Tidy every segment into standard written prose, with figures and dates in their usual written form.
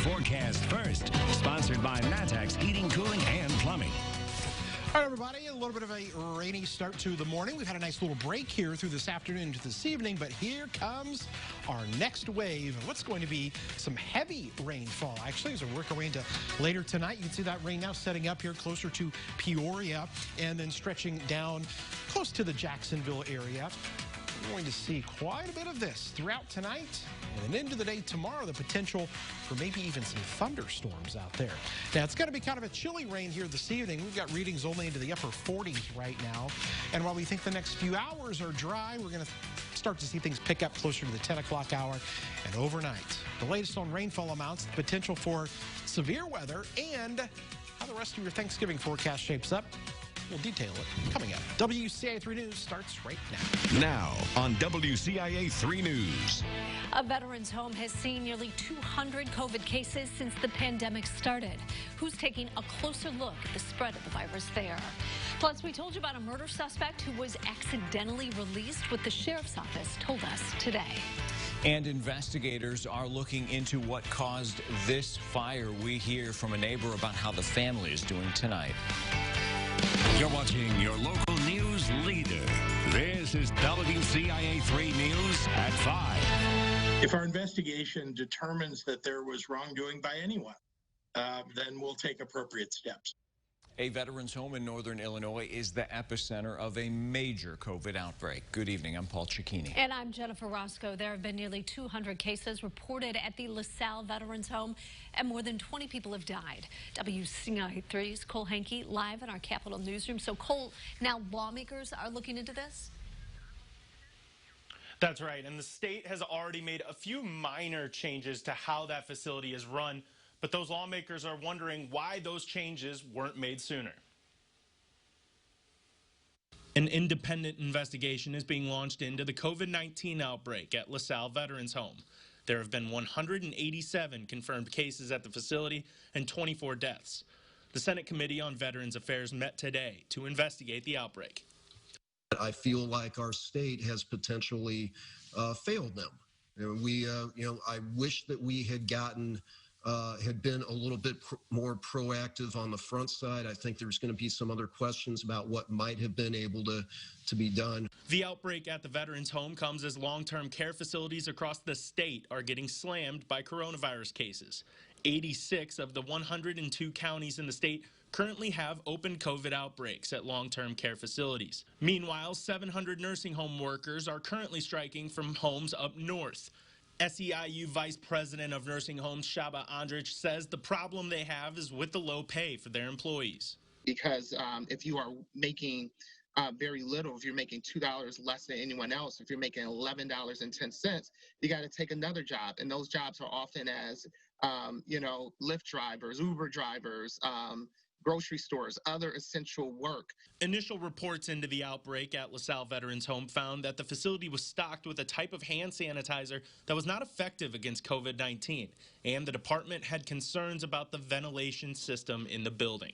Forecast First, sponsored by Matex Heating, Cooling, and Plumbing. All right, everybody, a little bit of a rainy start to the morning. We've had a nice little break here through this afternoon to this evening, but here comes our next wave of what's going to be some heavy rainfall. Actually, as we work our way into later tonight, you can see that rain now setting up here closer to Peoria and then stretching down close to the Jacksonville area. We're going to see quite a bit of this throughout tonight and then into the day tomorrow, the potential for maybe even some thunderstorms out there. Now, it's going to be kind of a chilly rain here this evening. We've got readings only into the upper 40s right now. And while we think the next few hours are dry, we're going to start to see things pick up closer to the 10 o'clock hour and overnight. The latest on rainfall amounts, the potential for severe weather, and how the rest of your Thanksgiving forecast shapes up. We'll detail it coming up. WCIA 3 News starts right now. Now on WCIA 3 News. A veterans home has seen nearly 200 COVID cases since the pandemic started. Who's taking a closer look at the spread of the virus there? Plus, we told you about a murder suspect who was accidentally released, what the sheriff's office told us today. And investigators are looking into what caused this fire. We hear from a neighbor about how the family is doing tonight. You're watching your local news leader. This is WCIA 3 News at 5. If our investigation determines that there was wrongdoing by anyone, then we'll take appropriate steps. A veterans home in northern Illinois is the epicenter of a major COVID outbreak. Good evening. I'm Paul Cicchini. And I'm Jennifer Roscoe. There have been nearly 200 cases reported at the LaSalle Veterans Home, and more than 20 people have died. WCIA 3's Cole Hankey live in our Capitol newsroom. So, Cole, now lawmakers are looking into this? That's right. And the state has already made a few minor changes to how that facility is run. But those lawmakers are wondering why those changes weren't made sooner. An independent investigation is being launched into the COVID-19 outbreak at LaSalle Veterans Home. There have been 187 confirmed cases at the facility and 24 deaths. The Senate Committee on Veterans Affairs met today to investigate the outbreak. I feel like our state has potentially failed them. I wish that we had been a little bit more proactive on the front side. I think there's going to be some other questions about what might have been able to be done. The outbreak at the Veterans Home comes as long-term care facilities across the state are getting slammed by coronavirus cases. 86 of the 102 counties in the state currently have open COVID outbreaks at long-term care facilities. Meanwhile, 700 nursing home workers are currently striking from homes up north. SEIU Vice President of Nursing Homes, Shaba Andrich, says the problem they have is with the low pay for their employees. Because if you are making very little, if you're making $2 less than anyone else, if you're making $11.10, you got to take another job. And those jobs are often as, Lyft drivers, Uber drivers, grocery stores, other essential work. Initial reports into the outbreak at LaSalle Veterans Home found that the facility was stocked with a type of hand sanitizer that was not effective against COVID-19, and the department had concerns about the ventilation system in the building.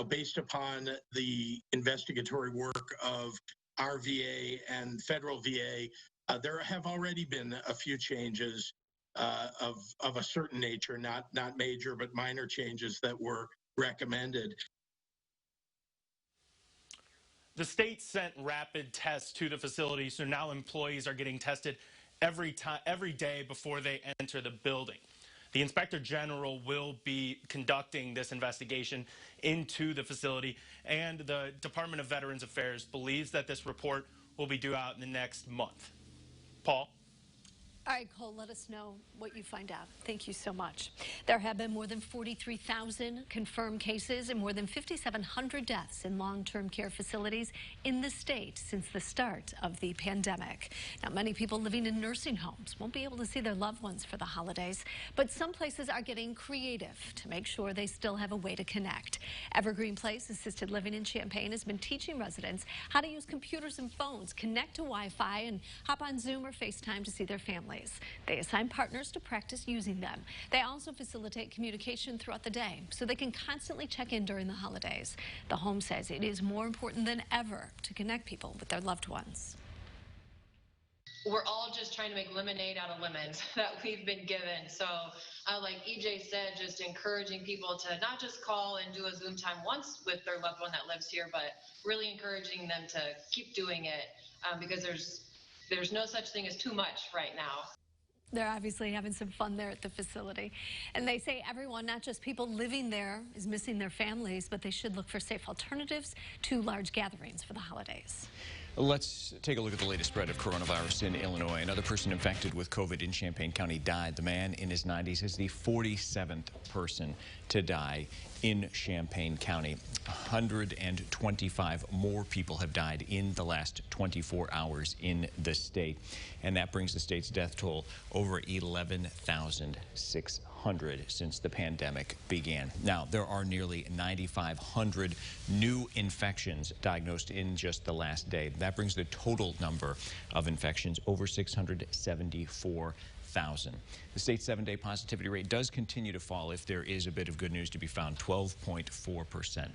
Based upon the investigatory work of our VA and federal VA, there have already been a few changes of a certain nature, not major, but minor changes that were recommended. The state sent rapid tests to the facility, so now employees are getting tested every day before they enter the building. The Inspector General will be conducting this investigation into the facility, and the Department of Veterans Affairs believes that this report will be due out in the next month. Paul? All right, Cole, let us know what you find out. Thank you so much. There have been more than 43,000 confirmed cases and more than 5,700 deaths in long-term care facilities in the state since the start of the pandemic. Now, many people living in nursing homes won't be able to see their loved ones for the holidays, but some places are getting creative to make sure they still have a way to connect. Evergreen Place Assisted Living in Champaign has been teaching residents how to use computers and phones, connect to Wi-Fi, and hop on Zoom or FaceTime to see their families. They assign partners to practice using them. They also facilitate communication throughout the day so they can constantly check in during the holidays. The home says it is more important than ever to connect people with their loved ones. we're all just trying to make lemonade out of lemons that we've been given. So like EJ said, just encouraging people to not just call and do a Zoom time once with their loved one that lives here, but really encouraging them to keep doing it because there's no such thing as too much right now. They're obviously having some fun there at the facility. And they say everyone, not just people living there, is missing their families, but they should look for safe alternatives to large gatherings for the holidays. Let's take a look at the latest spread of coronavirus in Illinois. Another person infected with COVID in Champaign County died. The man in his 90s is the 47th person to die in Champaign County. 125 more people have died in the last 24 hours in the state. And that brings the state's death toll over 11,600 since the pandemic began. Now, there are nearly 9,500 new infections diagnosed in just the last day. That brings the total number of infections over 674,000. The state's 7-day positivity rate does continue to fall if there is a bit of good news to be found, 12.4%.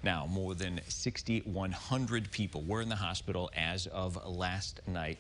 Now, more than 6,100 people were in the hospital as of last night,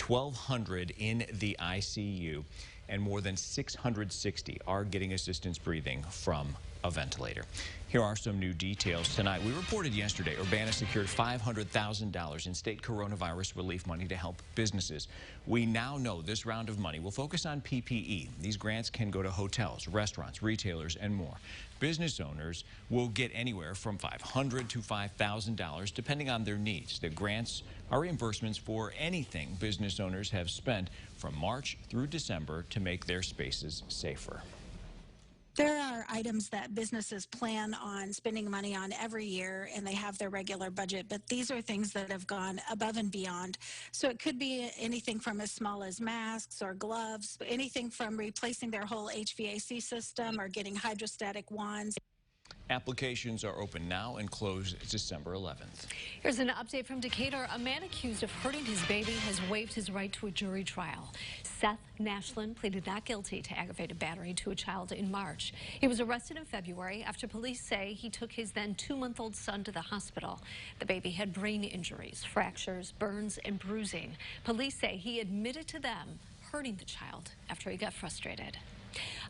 1,200 in the ICU, and more than 660 are getting assistance breathing from a ventilator. Here are some new details tonight. We reported yesterday Urbana secured $500,000 in state coronavirus relief money to help businesses. We now know this round of money will focus on PPE. These grants can go to hotels, restaurants, retailers, and more. Business owners will get anywhere from $500 to $5,000 depending on their needs. The grants are reimbursements for anything business owners have spent from March through December to make their spaces safer. There are items that businesses plan on spending money on every year, and they have their regular budget, but these are things that have gone above and beyond. So it could be anything from as small as masks or gloves, anything from replacing their whole HVAC system or getting hydrostatic wands. Applications are open now and close December 11th. Here's an update from Decatur. A man accused of hurting his baby has waived his right to a jury trial. Seth Nashlin pleaded not guilty to aggravated battery to a child in March. He was arrested in February after police say he took his then 2-month-old son to the hospital. The baby had brain injuries, fractures, burns, and bruising. Police say he admitted to them hurting the child after he got frustrated.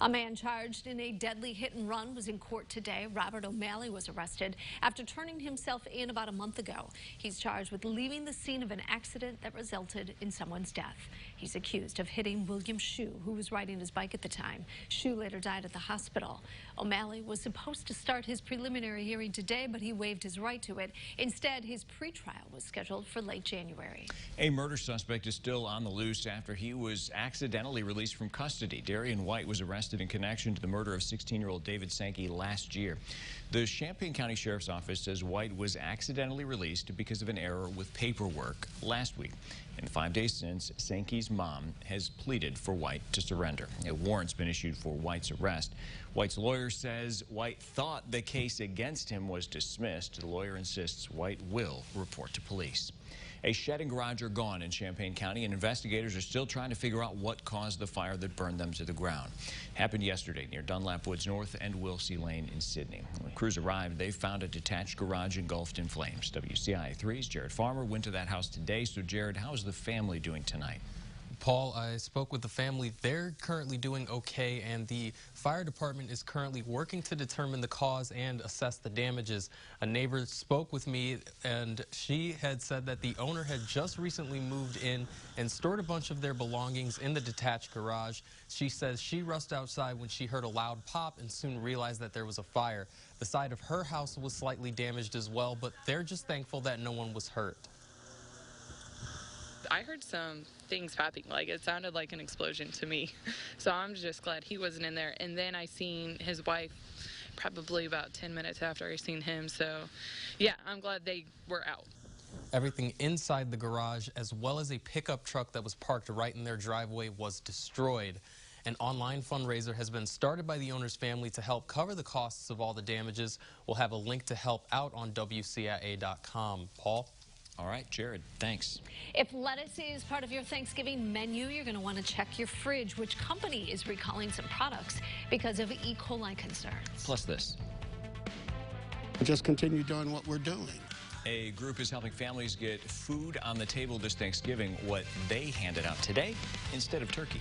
A man charged in a deadly hit and run was in court today. Robert O'Malley was arrested after turning himself in about a month ago. He's charged with leaving the scene of an accident that resulted in someone's death. He's accused of hitting William Shue, who was riding his bike at the time. Shue later died at the hospital. O'Malley was supposed to start his preliminary hearing today, but he waived his right to it. Instead, his pretrial was scheduled for late January. A murder suspect is still on the loose after he was accidentally released from custody. Darian White was arrested in connection to the murder of 16-year-old David Sankey last year. The Champaign County Sheriff's Office says White was accidentally released because of an error with paperwork last week. In the 5 days since, Sankey's mom has pleaded for White to surrender. A warrant's been issued for White's arrest. White's lawyer says White thought the case against him was dismissed. The lawyer insists White will report to police. A shed and garage are gone in Champaign County, and investigators are still trying to figure out what caused the fire that burned them to the ground. Happened yesterday near Dunlap Woods North and Wilsey Lane in Sydney. When crews arrived, they found a detached garage engulfed in flames. WCIA 3's Jared Farmer went to that house today. So, Jared, how's the family doing tonight? Paul, I spoke with the family. They're currently doing okay, and the fire department is currently working to determine the cause and assess the damages. A neighbor spoke with me, and she had said that the owner had just recently moved in and stored a bunch of their belongings in the detached garage. She says she rushed outside when she heard a loud pop and soon realized that there was a fire. The side of her house was slightly damaged as well, but they're just thankful that no one was hurt. I heard some things popping, like it sounded like an explosion to me. So I'm just glad he wasn't in there. And then I seen his wife probably about 10 minutes after I seen him. So yeah, I'm glad they were out. Everything inside the garage, as well as a pickup truck that was parked right in their driveway, was destroyed. An online fundraiser has been started by the owner's family to help cover the costs of all the damages. We'll have a link to help out on WCIA.com. Paul? All right, Jared, thanks. If lettuce is part of your Thanksgiving menu, you're going to want to check your fridge. Which company is recalling some products because of E. coli concerns? Plus this. Just continue doing what we're doing. A group is helping families get food on the table this Thanksgiving, what they handed out today instead of turkey.